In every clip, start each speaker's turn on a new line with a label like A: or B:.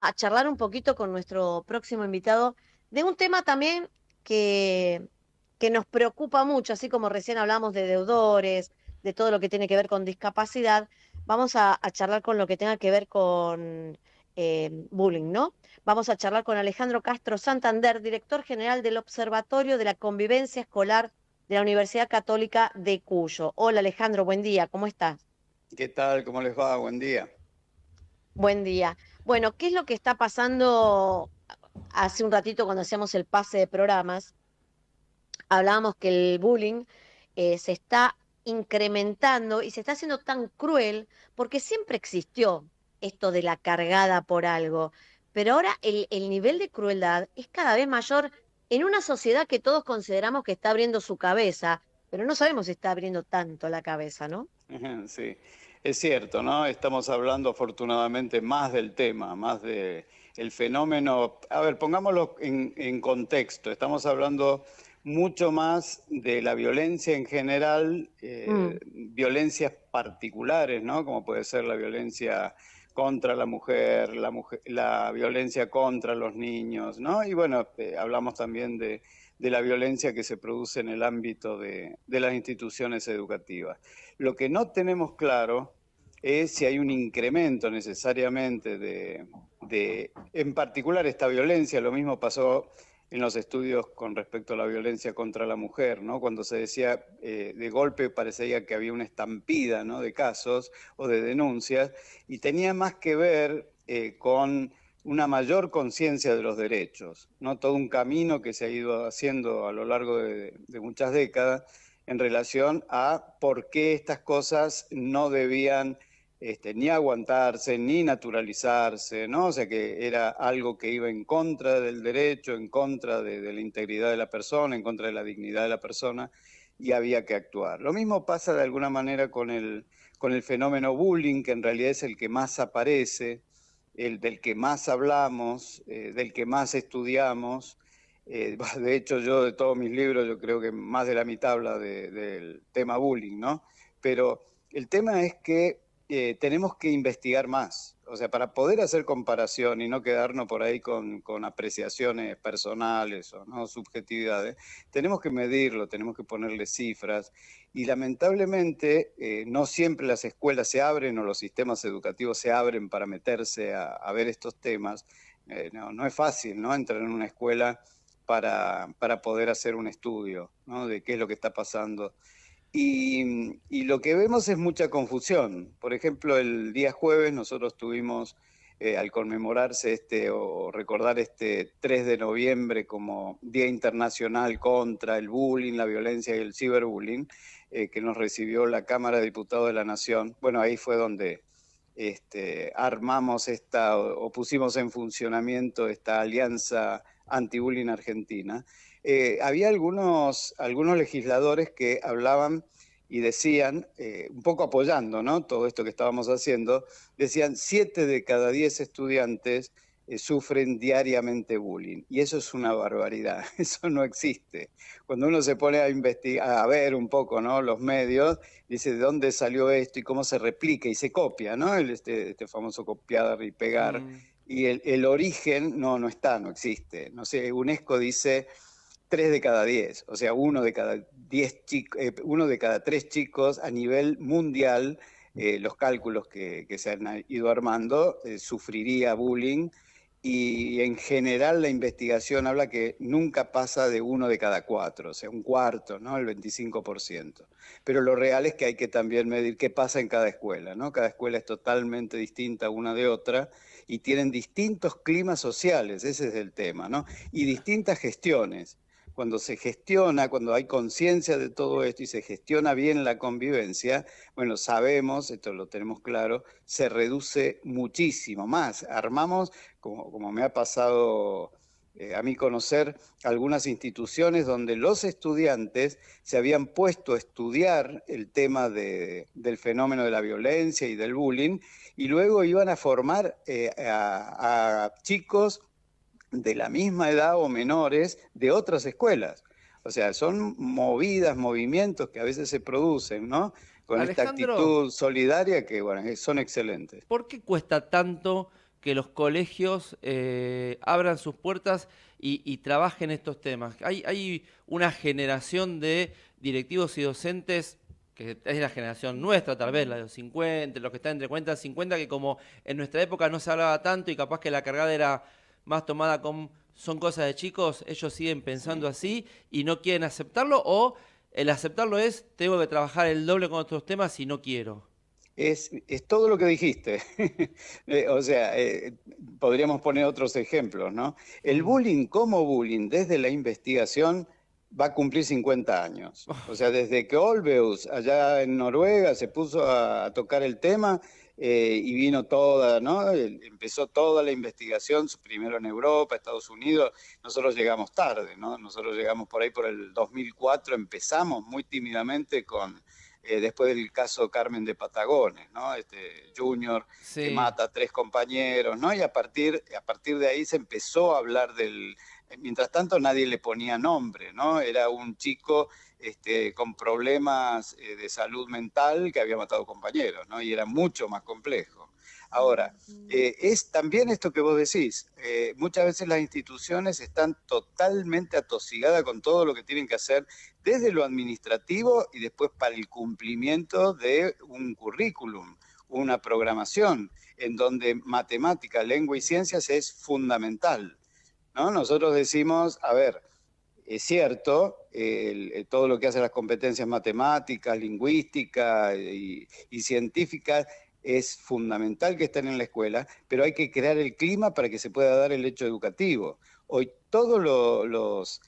A: a charlar un poquito con nuestro próximo invitado de un tema también que, que nos preocupa mucho, así como recién hablamos de deudores, de todo lo que tiene que ver con discapacidad, vamos a charlar con lo que tenga que ver con bullying, ¿no? Vamos a charlar con Alejandro Castro Santander, director general del Observatorio de la Convivencia Escolar de la Universidad Católica de Cuyo. Hola Alejandro, buen día, ¿cómo estás?
B: ¿Qué tal? ¿Cómo les va? Buen día.
A: Buen día. Bueno, ¿qué es lo que está pasando? Hace un ratito cuando hacíamos el pase de programas, hablábamos que el bullying se está incrementando y se está haciendo tan cruel porque siempre existió esto de la cargada por algo, pero ahora el nivel de crueldad es cada vez mayor en una sociedad que todos consideramos que está abriendo su cabeza, pero no sabemos si está abriendo tanto la cabeza, ¿no?
B: Sí, es cierto, ¿no? Estamos hablando afortunadamente más del tema, más de el fenómeno. A ver, pongámoslo en contexto. Estamos hablando mucho más de la violencia en general,
A: Mm,
B: violencias particulares, ¿no? Como puede ser la violencia contra la violencia contra los niños, ¿no? Y bueno, hablamos también de la violencia que se produce en el ámbito de las instituciones educativas. Lo que no tenemos claro es si hay un incremento necesariamente en particular esta violencia. Lo mismo pasó en los estudios con respecto a la violencia contra la mujer, ¿no? Cuando se decía de golpe parecía que había una estampida, ¿no?, de casos o de denuncias, y tenía más que ver con una mayor conciencia de los derechos, ¿no? Todo un camino que se ha ido haciendo a lo largo de muchas décadas en relación a por qué estas cosas no debían ni aguantarse, ni naturalizarse, ¿no? O sea que era algo que iba en contra del derecho, en contra de la integridad de la persona, en contra de la dignidad de la persona, y había que actuar. Lo mismo pasa de alguna manera con el fenómeno bullying, que en realidad es el que más aparece, el del que más hablamos, del que más estudiamos. De hecho, yo de todos mis libros, yo creo que más de la mitad habla del tema bullying, ¿no? Pero el tema es que tenemos que investigar más. O sea, para poder hacer comparación y no quedarnos por ahí con apreciaciones personales o no subjetividades, tenemos que medirlo, tenemos que ponerle cifras. Y lamentablemente no siempre las escuelas se abren o los sistemas educativos se abren para meterse a ver estos temas. No es fácil, ¿no?, entrar en una escuela para poder hacer un estudio, ¿no?, de qué es lo que está pasando. Y lo que vemos es mucha confusión. Por ejemplo, el día jueves nosotros tuvimos, al conmemorarse o recordar este 3 de noviembre como Día Internacional contra el Bullying, la Violencia y el Ciberbullying, que nos recibió la Cámara de Diputados de la Nación. Bueno, ahí fue donde armamos o pusimos en funcionamiento esta alianza anti-bullying argentina. Había algunos legisladores que hablaban y decían, un poco apoyando, ¿no?, todo esto que estábamos haciendo, decían 7 de cada 10 estudiantes sufren diariamente bullying. Y eso es una barbaridad, eso no existe. Cuando uno se pone a investigar, a ver un poco, ¿no?, los medios, dice de dónde salió esto y cómo se replica y se copia, ¿no? Este famoso copiar y pegar.
C: Mm,
B: Y el origen no está, no existe. No sé, UNESCO dice 3 de cada 10, o sea, uno de cada 3 chicos a nivel mundial, los cálculos que se han ido armando, sufriría bullying, y en general la investigación habla que nunca pasa de uno de cada 4, o sea, un cuarto, ¿no?, el 25%. Pero lo real es que hay que también medir qué pasa en cada escuela, ¿no? Cada escuela es totalmente distinta una de otra y tienen distintos climas sociales, ese es el tema, ¿no? Y distintas gestiones. Cuando se gestiona, cuando hay conciencia de todo esto y se gestiona bien la convivencia, bueno, sabemos, esto lo tenemos claro, se reduce muchísimo más. Armamos, como me ha pasado a mí conocer, algunas instituciones donde los estudiantes se habían puesto a estudiar el tema del fenómeno de la violencia y del bullying, y luego iban a formar a chicos de la misma edad o menores de otras escuelas. O sea, son movidas, movimientos que a veces se producen, ¿no?, con esta
C: Alejandro,
B: actitud solidaria que, bueno, son excelentes.
C: ¿por qué cuesta tanto que los colegios abran sus puertas y trabajen estos temas. Hay una generación de directivos y docentes que es la generación nuestra, tal vez, la de los 50, los que están entre 40 y 50, que como en nuestra época no se hablaba tanto y capaz que la cargada era más tomada con son cosas de chicos, ellos siguen pensando así y no quieren aceptarlo, o el aceptarlo es tengo que trabajar el doble con otros temas y no quiero.
B: Es todo lo que dijiste. O sea, podríamos poner otros ejemplos, ¿no? El
C: Mm.
B: bullying como bullying desde la investigación va a cumplir 50 años. O sea, desde que Olveus allá en Noruega se puso a tocar el tema y vino toda, ¿no? Empezó toda la investigación, primero en Europa, Estados Unidos. Nosotros llegamos tarde, ¿no? Nosotros llegamos por ahí por el 2004, empezamos muy tímidamente con después del caso Carmen de Patagones, ¿no? Junior que
C: Sí.
B: mata a 3 compañeros, ¿no? Y a partir de ahí se empezó a hablar del... Mientras tanto nadie le ponía nombre, ¿no? Era un chico con problemas de salud mental que había matado compañeros, ¿no? Y era mucho más complejo. Ahora, es también esto que vos decís, muchas veces las instituciones están totalmente atosigadas con todo lo que tienen que hacer desde lo administrativo y después para el cumplimiento de un currículum, una programación, en donde matemática, lengua y ciencias es fundamental, ¿no? Nosotros decimos, a ver, es cierto, todo lo que hace las competencias matemáticas, lingüísticas y científicas es fundamental que estén en la escuela, pero hay que crear el clima para que se pueda dar el hecho educativo. Hoy todos los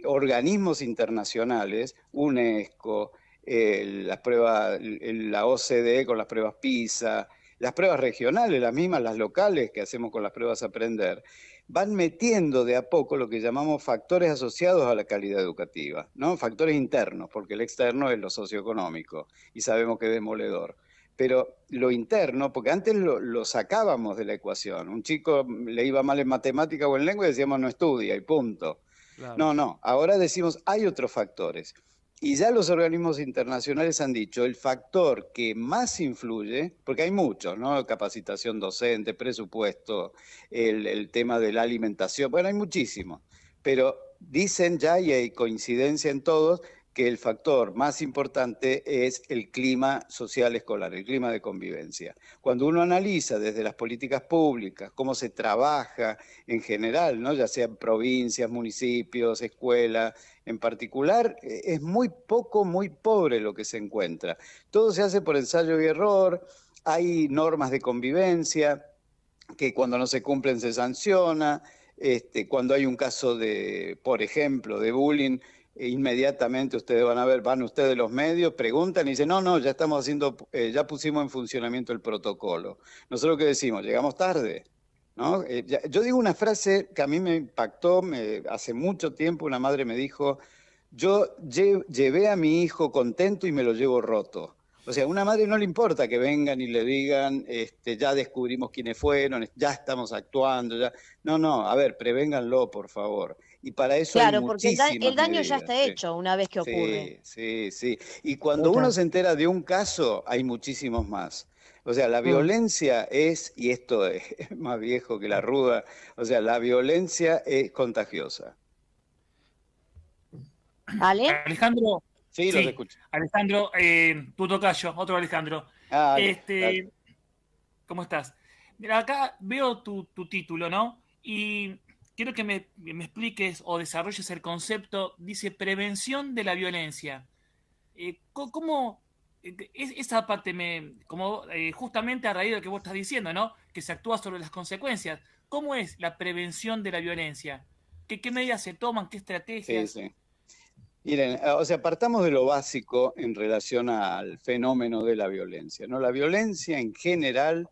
B: organismos internacionales, UNESCO, las pruebas, la OCDE con las pruebas PISA, las pruebas regionales, las mismas, las locales que hacemos con las pruebas Aprender, van metiendo de a poco lo que llamamos factores asociados a la calidad educativa, ¿no? Factores internos, porque el externo es lo socioeconómico y sabemos que es demoledor. Pero lo interno, porque antes lo sacábamos de la ecuación. Un chico le iba mal en matemática o en lengua y decíamos no estudia y punto.
C: Claro.
B: No, no, ahora decimos hay otros factores. Y ya los organismos internacionales han dicho el factor que más influye, porque hay muchos, ¿no? Capacitación docente, presupuesto, el tema de la alimentación, bueno, hay muchísimos, pero dicen ya, y hay coincidencia en todos, que el factor más importante es el clima social escolar, el clima de convivencia. Cuando uno analiza desde las políticas públicas cómo se trabaja en general, ¿no? Ya sea en provincias, municipios, escuelas, en particular, es muy poco, muy pobre lo que se encuentra. Todo se hace por ensayo y error, hay normas de convivencia que cuando no se cumplen se sanciona, cuando hay un caso de, por ejemplo, de bullying, inmediatamente ustedes van a ver, van ustedes los medios, preguntan y dicen, no, no, ya estamos haciendo, ya pusimos en funcionamiento el protocolo. Nosotros qué decimos, llegamos tarde, ¿no? Yo digo una frase que a mí me impactó, hace mucho tiempo una madre me dijo, yo llevé a mi hijo contento y me lo llevo roto. O sea, a una madre no le importa que vengan y le digan, ya descubrimos quiénes fueron, ya estamos actuando, ya. No, no, a ver, prevénganlo, por favor. Y para eso hay
A: Claro, porque el
B: muchísimas
A: daño ya
B: medidas.
A: está
B: Sí,
A: hecho una vez que ocurre.
B: sí, sí, sí. Y cuando uno
A: Total.
B: se entera de un caso, hay muchísimos más. O sea, la
A: Mm.
B: violencia es, y esto es más viejo que la ruda, o sea, la violencia es contagiosa.
A: ¿Ale?
D: Alejandro,
B: Sí, los
D: sí,
B: escucho.
D: Alejandro, tu tocayo, otro Alejandro.
B: Dale, dale.
D: Este, ¿Cómo estás? Mira, acá veo tu título, ¿no? Y quiero que me expliques o desarrolles el concepto, dice prevención de la violencia. ¿Cómo, esa parte como justamente a raíz de lo que vos estás diciendo, ¿no? Que se actúa sobre las consecuencias. ¿Cómo es la prevención de la violencia? ¿Qué medidas se toman? ¿Qué
B: Sí,
D: estrategias?
B: sí. Miren, o sea, partamos de lo básico en relación al fenómeno de la violencia, ¿no? La violencia en general,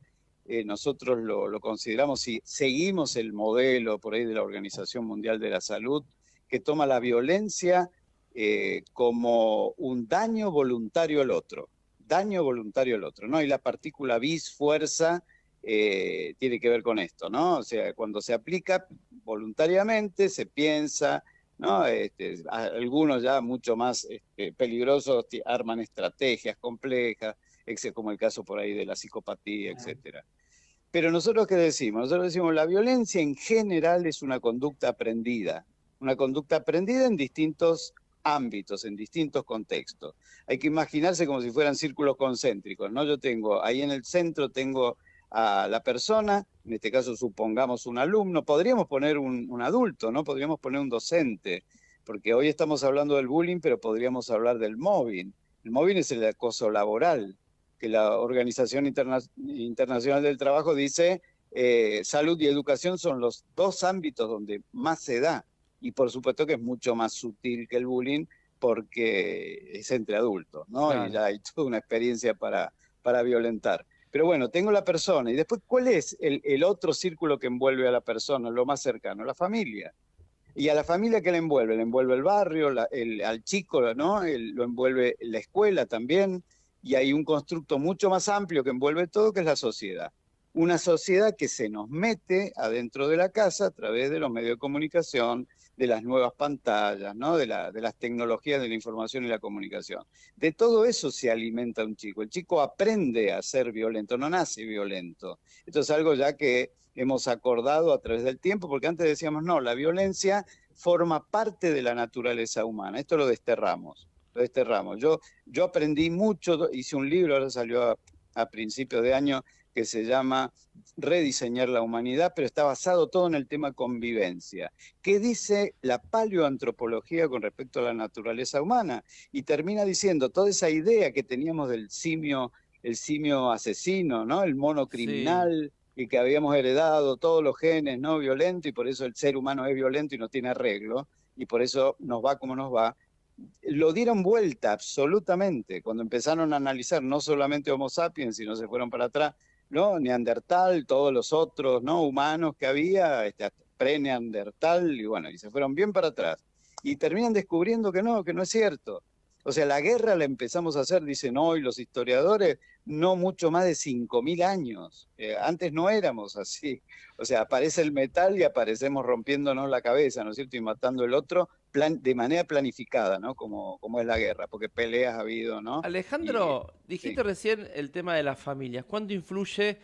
B: nosotros lo consideramos, si seguimos el modelo por ahí de la Organización Mundial de la Salud, que toma la violencia como un daño voluntario al otro, ¿no? Y la partícula vis, fuerza, tiene que ver con esto, ¿no? O sea, cuando se aplica voluntariamente, se piensa, ¿no? Algunos ya mucho más peligrosos arman estrategias complejas, como el caso por ahí de la psicopatía, etcétera. Pero nosotros, ¿qué decimos? Nosotros decimos, la violencia en general es una conducta aprendida en distintos ámbitos, en distintos contextos. Hay que imaginarse como si fueran círculos concéntricos, ¿no? Yo tengo, ahí en el centro tengo a la persona, en este caso supongamos un alumno, podríamos poner un adulto, ¿no? Podríamos poner un docente, porque hoy estamos hablando del bullying, pero podríamos hablar del mobbing. El mobbing es el acoso laboral, que la Organización Internacional del Trabajo dice salud y educación son los dos ámbitos donde más se da. Y por supuesto que es mucho más sutil que el bullying porque es entre adultos, ¿no?
C: Claro.
B: Y ya hay toda una experiencia para violentar. Pero bueno, tengo la persona. Y después, ¿cuál es el otro círculo que envuelve a la persona, lo más cercano? La familia. Y a la familia que le envuelve el barrio, al chico, ¿no? Lo envuelve la escuela también, y hay un constructo mucho más amplio que envuelve todo, que es la sociedad. Una sociedad que se nos mete adentro de la casa a través de los medios de comunicación, de las nuevas pantallas, ¿no? de las tecnologías de la información y la comunicación. De todo eso se alimenta un chico. El chico aprende a ser violento, no nace violento. Esto es algo ya que hemos acordado a través del tiempo, porque antes decíamos, no, la violencia forma parte de la naturaleza humana. Esto lo desterramos, lo desterramos. Yo aprendí mucho, hice un libro, ahora salió a principios de año, que se llama Rediseñar la humanidad, pero está basado todo en el tema convivencia. ¿Qué dice la paleoantropología con respecto a la naturaleza humana? Y termina diciendo toda esa idea que teníamos del simio, el simio asesino, ¿no? El mono criminal, sí, y que habíamos heredado todos los genes no violentos, y por eso el ser humano es violento y no tiene arreglo, y por eso nos va como nos va. Lo dieron vuelta absolutamente cuando empezaron a analizar no solamente Homo sapiens, sino se fueron para atrás, ¿no? Neandertal, todos los otros, ¿no? Humanos que había, pre-neandertal, y bueno, y se fueron bien para atrás. Y terminan descubriendo que no es cierto. O sea, la guerra la empezamos a hacer, dicen hoy los historiadores, no mucho más de 5.000 años. Antes no éramos así. O sea, aparece el metal y aparecemos rompiéndonos la cabeza, ¿no es cierto? Y matando el otro de manera planificada, ¿no? Como es la guerra, porque peleas ha habido, ¿no?
C: Alejandro, dijiste
B: sí.
C: recién el tema de las familias. ¿Cuánto influye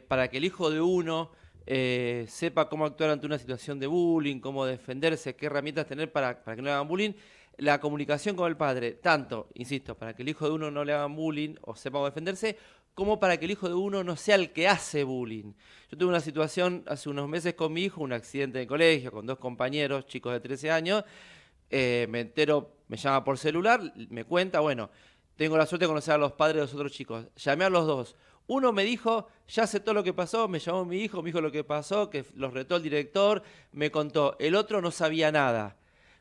C: para que el hijo de uno sepa cómo actuar ante una situación de bullying, cómo defenderse, qué herramientas tener para que no le hagan bullying? La comunicación con el padre, tanto, insisto, para que el hijo de uno no le hagan bullying o sepa cómo defenderse, como para que el hijo de uno no sea el que hace bullying. Yo tuve una situación hace unos meses con mi hijo, un accidente de colegio con 2 compañeros, chicos de 13 años. Me entero, me llama por celular, me cuenta, bueno, tengo la suerte de conocer a los padres de los otros chicos. Llamé a los dos. Uno me dijo, ya sé todo lo que pasó, me llamó mi hijo, me dijo lo que pasó, que los retó el director, me contó. El otro no sabía nada.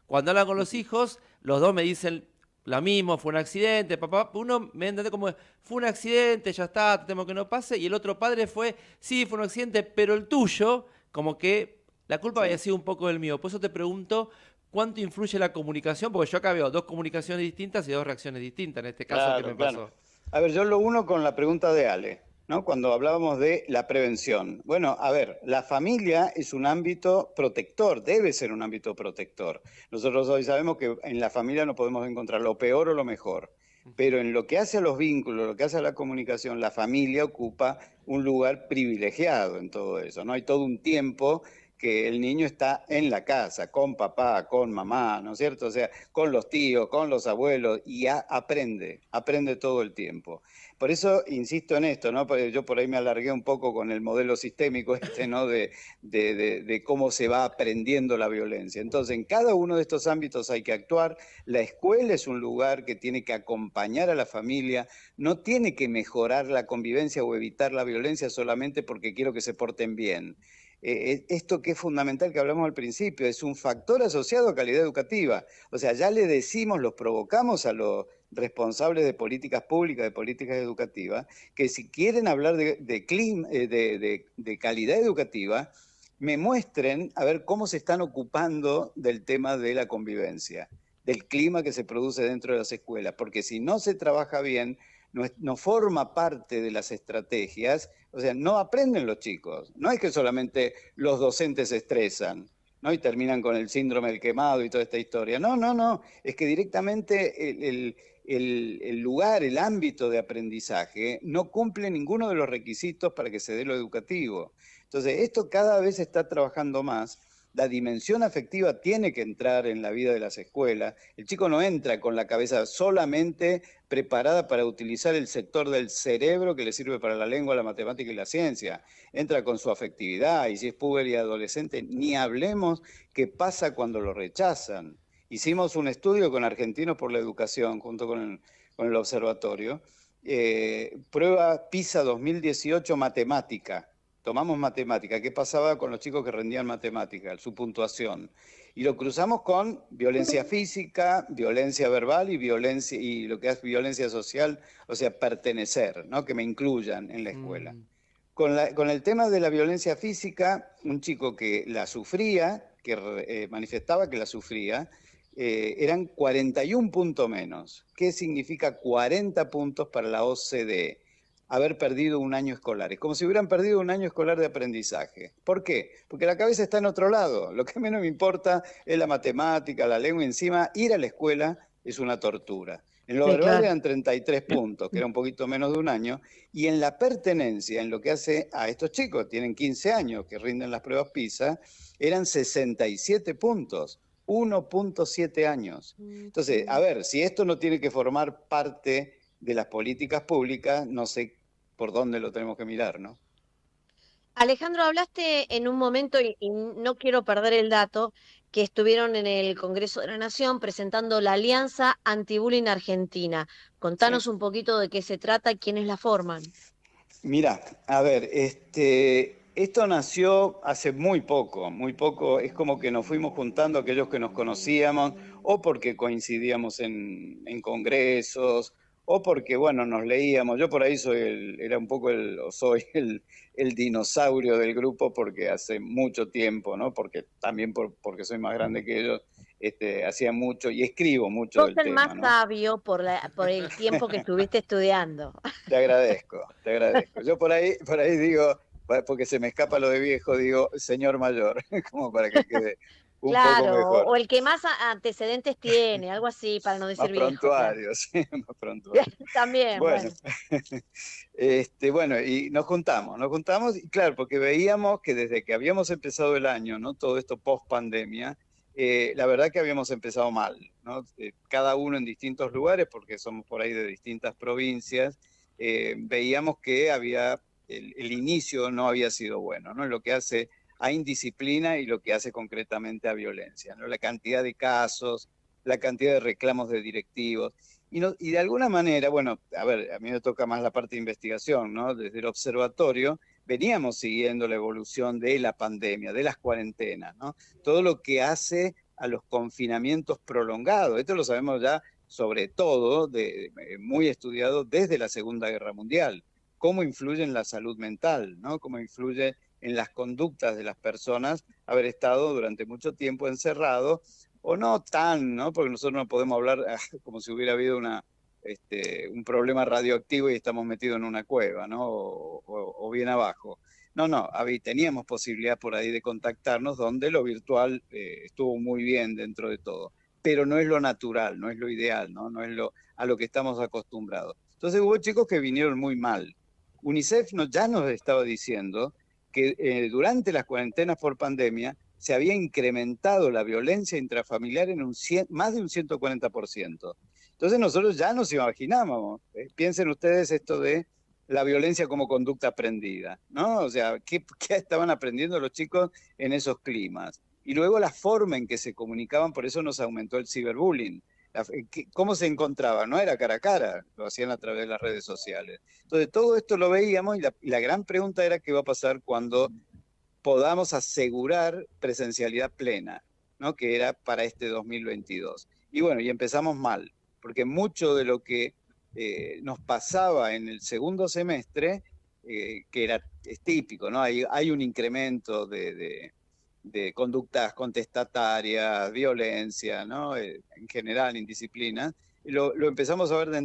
C: Cuando hablan con los hijos, los dos me dicen lo mismo, fue un accidente, papá. Uno me entiende como, fue un accidente, ya está, temo que no pase. Y el otro padre fue, sí, fue un accidente, pero el tuyo, como que la culpa había sido un poco del mío. Por eso te pregunto, ¿cuánto influye la comunicación? Porque yo acá veo 2 comunicaciones distintas y 2 reacciones distintas, en este caso,
B: Claro,
C: ¿qué me
B: claro.
C: pasó?
B: A ver, yo lo uno con la pregunta de Ale, ¿no? Cuando hablábamos de la prevención. Bueno, a ver, la familia es un ámbito protector, debe ser un ámbito protector. Nosotros hoy sabemos que en la familia no podemos encontrar lo peor o lo mejor, pero en lo que hace a los vínculos, lo que hace a la comunicación, la familia ocupa un lugar privilegiado en todo eso, ¿no? Hay todo un tiempo que el niño está en la casa, con papá, con mamá, ¿no es cierto? O sea, con los tíos, con los abuelos, y aprende todo el tiempo. Por eso insisto en esto, ¿no? Porque yo por ahí me alargué un poco con el modelo sistémico ¿no? de cómo se va aprendiendo la violencia. Entonces, en cada uno de estos ámbitos hay que actuar. La escuela es un lugar que tiene que acompañar a la familia, no tiene que mejorar la convivencia o evitar la violencia solamente porque quiero que se porten bien. Esto que es fundamental que hablamos al principio, es un factor asociado a calidad educativa. O sea, ya le decimos, los provocamos a los responsables de políticas públicas, de políticas educativas, que si quieren hablar de calidad educativa, me muestren a ver cómo se están ocupando del tema de la convivencia, del clima que se produce dentro de las escuelas, porque si no se trabaja bien, no forma parte de las estrategias, o sea, no aprenden los chicos. No es que solamente los docentes se estresan, ¿no? Y terminan con el síndrome del quemado y toda esta historia. No, es que directamente el lugar, el ámbito de aprendizaje no cumple ninguno de los requisitos para que se dé lo educativo. Entonces, esto cada vez se está trabajando más. La dimensión afectiva tiene que entrar en la vida de las escuelas. El chico no entra con la cabeza solamente preparada para utilizar el sector del cerebro que le sirve para la lengua, la matemática y la ciencia. Entra con su afectividad, y si es puber y adolescente, ni hablemos qué pasa cuando lo rechazan. Hicimos un estudio con Argentinos por la Educación, junto con el observatorio, prueba PISA 2018 matemática. Tomamos matemática, qué pasaba con los chicos que rendían matemática, su puntuación. Y lo cruzamos con violencia física, violencia verbal y lo que es violencia social, o sea, pertenecer, ¿no? Que me incluyan en la escuela. Con el tema de la violencia física, un chico que la sufría, que manifestaba que la sufría, eran 41 puntos menos. ¿Qué significa 40 puntos para la OCDE? Haber perdido un año escolar. Es como si hubieran perdido un año escolar de aprendizaje. ¿Por qué? Porque la cabeza está en otro lado. Lo que menos me importa es la matemática, la lengua. Encima, ir a la escuela es una tortura. En lo verbal eran 33 puntos, que era un poquito menos de un año, y en la pertenencia, en lo que hace a estos chicos, tienen 15 años que rinden las pruebas PISA, eran 67 puntos, 1.7 años. Entonces, a ver, si esto no tiene que formar parte de las políticas públicas, no sé por dónde lo tenemos que mirar, ¿no?
A: Alejandro, hablaste en un momento, y no quiero perder el dato, que estuvieron en el Congreso de la Nación presentando la Alianza Antibullying Argentina. Contanos
B: Sí.
A: un poquito de qué se trata y quiénes la forman.
B: Mira, a ver, esto nació hace muy poco, es como que nos fuimos juntando aquellos que nos conocíamos, o porque coincidíamos en congresos, o porque, bueno, nos leíamos. Yo por ahí soy el dinosaurio del grupo, porque hace mucho tiempo, ¿no? Porque también porque soy más grande que ellos, hacía mucho y escribo mucho
A: Sos
B: del
A: el más
B: tema, ¿no?
A: sabio por el tiempo que estuviste estudiando.
B: Te agradezco, te agradezco. Yo por ahí digo, porque se me escapa lo de viejo, digo señor mayor, como para que quede un poco
A: Claro, o
B: mejor.
A: el que más antecedentes tiene, algo así, para no
B: Más
A: decir viejo, claro.
B: prontuario, sí, más prontuario.
A: También,
B: Bueno,
A: bueno.
B: bueno, y nos juntamos, y claro, porque veíamos que desde que habíamos empezado el año, ¿no? Todo esto post pandemia, la verdad que habíamos empezado mal, ¿no? Cada uno en distintos lugares, porque somos por ahí de distintas provincias, veíamos que el inicio no había sido bueno, ¿no? Lo que hace a indisciplina y lo que hace concretamente a violencia, ¿no? La cantidad de casos, la cantidad de reclamos de directivos. Y de alguna manera, bueno, a ver, a mí me toca más la parte de investigación, ¿no? Desde el observatorio veníamos siguiendo la evolución de la pandemia, de las cuarentenas, ¿no? Todo lo que hace a los confinamientos prolongados. Esto lo sabemos ya sobre todo, muy estudiado desde la Segunda Guerra Mundial. Cómo influye en la salud mental, ¿no? Cómo influye en las conductas de las personas haber estado durante mucho tiempo encerrado, o no tan, ¿no? Porque nosotros no podemos hablar como si hubiera habido un problema radioactivo y estamos metidos en una cueva, ¿no? O bien abajo. No, teníamos posibilidad por ahí de contactarnos, donde lo virtual estuvo muy bien dentro de todo, pero no es lo natural, no es lo ideal, ¿no? No es a lo que estamos acostumbrados. Entonces hubo chicos que vinieron muy mal. UNICEF ya nos estaba diciendo que durante las cuarentenas por pandemia se había incrementado la violencia intrafamiliar en más de un 140%. Entonces nosotros ya nos imaginábamos, piensen ustedes esto de la violencia como conducta aprendida, ¿no? O sea, ¿qué estaban aprendiendo los chicos en esos climas? Y luego la forma en que se comunicaban, por eso nos aumentó el ciberbullying. ¿Cómo se encontraban? No era cara a cara, lo hacían a través de las redes sociales. Entonces todo esto lo veíamos, y la gran pregunta era qué va a pasar cuando podamos asegurar presencialidad plena, ¿no? Que era para este 2022. Y bueno, y empezamos mal, porque mucho de lo que nos pasaba en el segundo semestre, es típico, ¿no? Hay un incremento de conductas contestatarias, violencia, ¿no? En general, indisciplina, y lo empezamos a ver de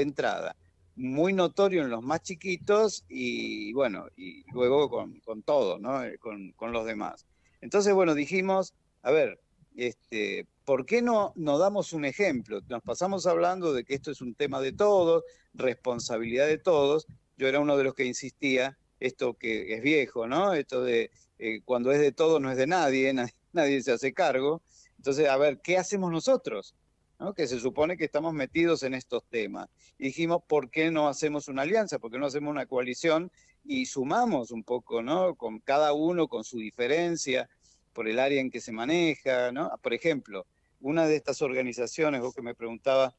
B: entrada. Muy notorio en los más chiquitos y bueno, y luego con todo, ¿no? Con los demás. Entonces, bueno, dijimos, a ver, ¿por qué no damos un ejemplo? Nos pasamos hablando de que esto es un tema de todos, responsabilidad de todos. Yo era uno de los que insistía, esto que es viejo, ¿no? Esto de cuando es de todos no es de nadie, nadie se hace cargo. Entonces, a ver, ¿qué hacemos nosotros? ¿No? Que se supone que estamos metidos en estos temas. Y dijimos, ¿por qué no hacemos una alianza? ¿Por qué no hacemos una coalición y sumamos un poco, ¿no? Con cada uno, con su diferencia, por el área en que se maneja, ¿no? Por ejemplo, una de estas organizaciones, vos que me preguntaba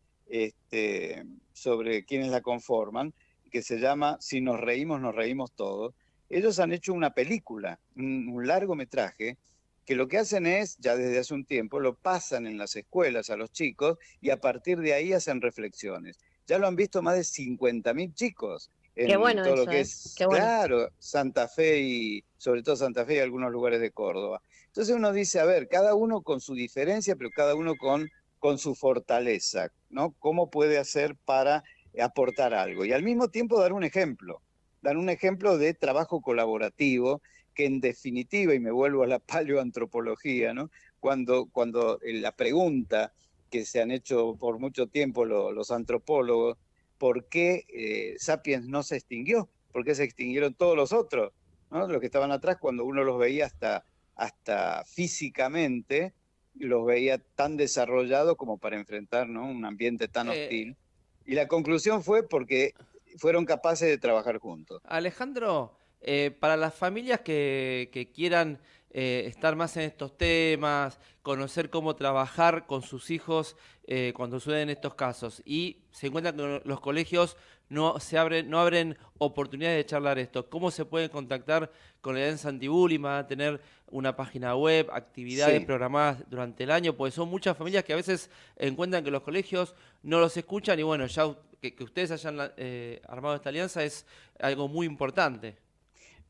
B: sobre quiénes la conforman, que se llama Si nos reímos todos, ellos han hecho una película, un largometraje, que lo que hacen es, ya desde hace un tiempo, lo pasan en las escuelas a los chicos y a partir de ahí hacen reflexiones. Ya lo han visto más de 50.000 chicos
A: Qué
B: en
A: bueno
B: todo
A: eso,
B: lo que es,
A: qué bueno.
B: claro, Santa Fe y sobre todo Santa Fe y algunos lugares de Córdoba. Entonces uno dice, a ver, cada uno con su diferencia, pero cada uno con su fortaleza, ¿no? ¿Cómo puede hacer para aportar algo? Y al mismo tiempo dar un ejemplo de trabajo colaborativo, que en definitiva, y me vuelvo a la paleoantropología, ¿no? Cuando la pregunta que se han hecho por mucho tiempo los antropólogos, ¿por qué Sapiens no se extinguió? ¿Por qué se extinguieron todos los otros? ¿No? Los que estaban atrás, cuando uno los veía hasta físicamente, los veía tan desarrollados como para enfrentar, ¿no? Un ambiente tan hostil. Y la conclusión fue porque fueron capaces de trabajar juntos.
C: Alejandro, para las familias que quieran estar más en estos temas, conocer cómo trabajar con sus hijos cuando suceden estos casos y se encuentran que los colegios no abren oportunidades de charlar esto, ¿cómo se pueden contactar con la Alianza Antibullying? ¿Van a tener una página web, actividades
B: Sí.
C: programadas durante el año? Porque son muchas familias que a veces encuentran que los colegios no los escuchan y bueno, ya que ustedes hayan armado esta alianza es algo muy importante.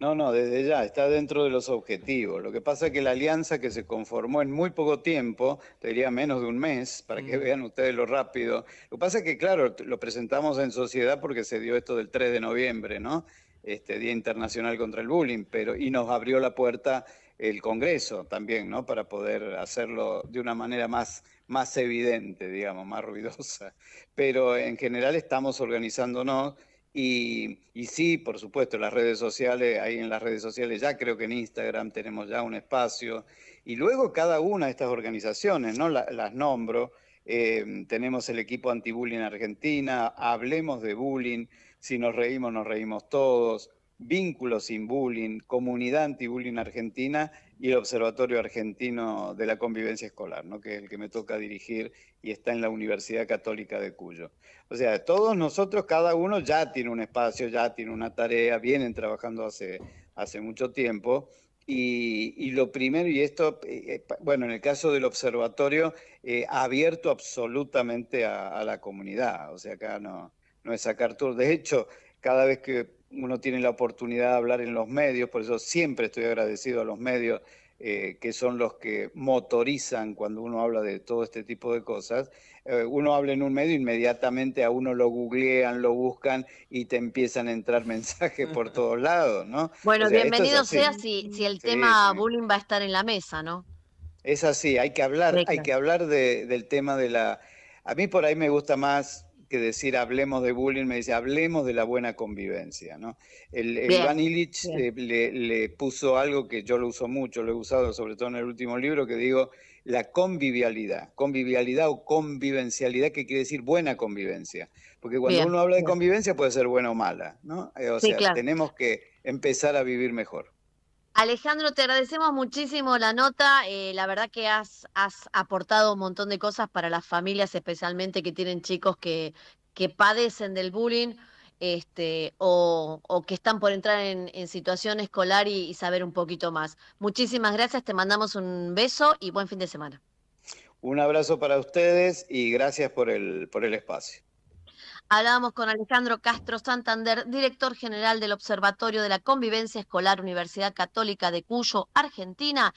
B: No, desde ya, está dentro de los objetivos. Lo que pasa es que la alianza que se conformó en muy poco tiempo, te diría menos de un mes, para que vean ustedes lo rápido. Lo que pasa es que, claro, lo presentamos en sociedad porque se dio esto del 3 de noviembre, ¿no? Día Internacional contra el Bullying, y nos abrió la puerta el Congreso también, ¿no? Para poder hacerlo de una manera más evidente, digamos, más ruidosa. Pero en general estamos organizándonos. Y sí, por supuesto, las redes sociales, ahí en las redes sociales, ya creo que en Instagram tenemos ya un espacio. Y luego cada una de estas organizaciones, ¿no? Las nombro. Tenemos el equipo anti-bullying Argentina, Hablemos de Bullying, Si nos reímos todos, Vínculos sin Bullying, Comunidad Anti-Bullying Argentina y el Observatorio Argentino de la Convivencia Escolar, ¿no? Que es el que me toca dirigir y está en la Universidad Católica de Cuyo. O sea, todos nosotros, cada uno ya tiene un espacio, ya tiene una tarea, vienen trabajando hace mucho tiempo. Y lo primero, y esto, bueno, en el caso del observatorio, ha abierto absolutamente a la comunidad. O sea, acá no es sacar tour. De hecho, cada vez que uno tiene la oportunidad de hablar en los medios, por eso siempre estoy agradecido a los medios, que son los que motorizan cuando uno habla de todo este tipo de cosas. Uno habla en un medio, inmediatamente a uno lo googlean, lo buscan y te empiezan a entrar mensajes por todos lados, ¿no?
A: Bueno,
B: O sea, esto es
A: bienvenido
B: así.
A: sea si el
B: Sí,
A: tema
B: sí.
A: bullying va a estar en la mesa, ¿no?
B: Es así, hay que hablar,
A: Sí, claro.
B: del tema de la... A mí por ahí me gusta más que decir hablemos de bullying, me dice hablemos de la buena convivencia, ¿no? El
A: Bien,
B: Iván Illich
A: bien.
B: le puso algo que yo lo uso mucho, lo he usado sobre todo en el último libro, que digo la convivialidad o convivencialidad, que quiere decir buena convivencia, porque cuando
A: Bien,
B: uno habla de
A: bien.
B: convivencia puede ser buena o mala, ¿no? O
A: Sí,
B: sea,
A: claro.
B: tenemos que empezar a vivir mejor.
A: Alejandro, te agradecemos muchísimo la nota. La verdad que has aportado un montón de cosas para las familias, especialmente que tienen chicos que padecen del bullying, o que están por entrar en situación escolar y saber un poquito más. Muchísimas gracias, te mandamos un beso y buen fin de semana.
B: Un abrazo para ustedes y gracias por el espacio.
A: Hablábamos con Alejandro Castro Santander, director general del Observatorio de la Convivencia Escolar, Universidad Católica de Cuyo, Argentina.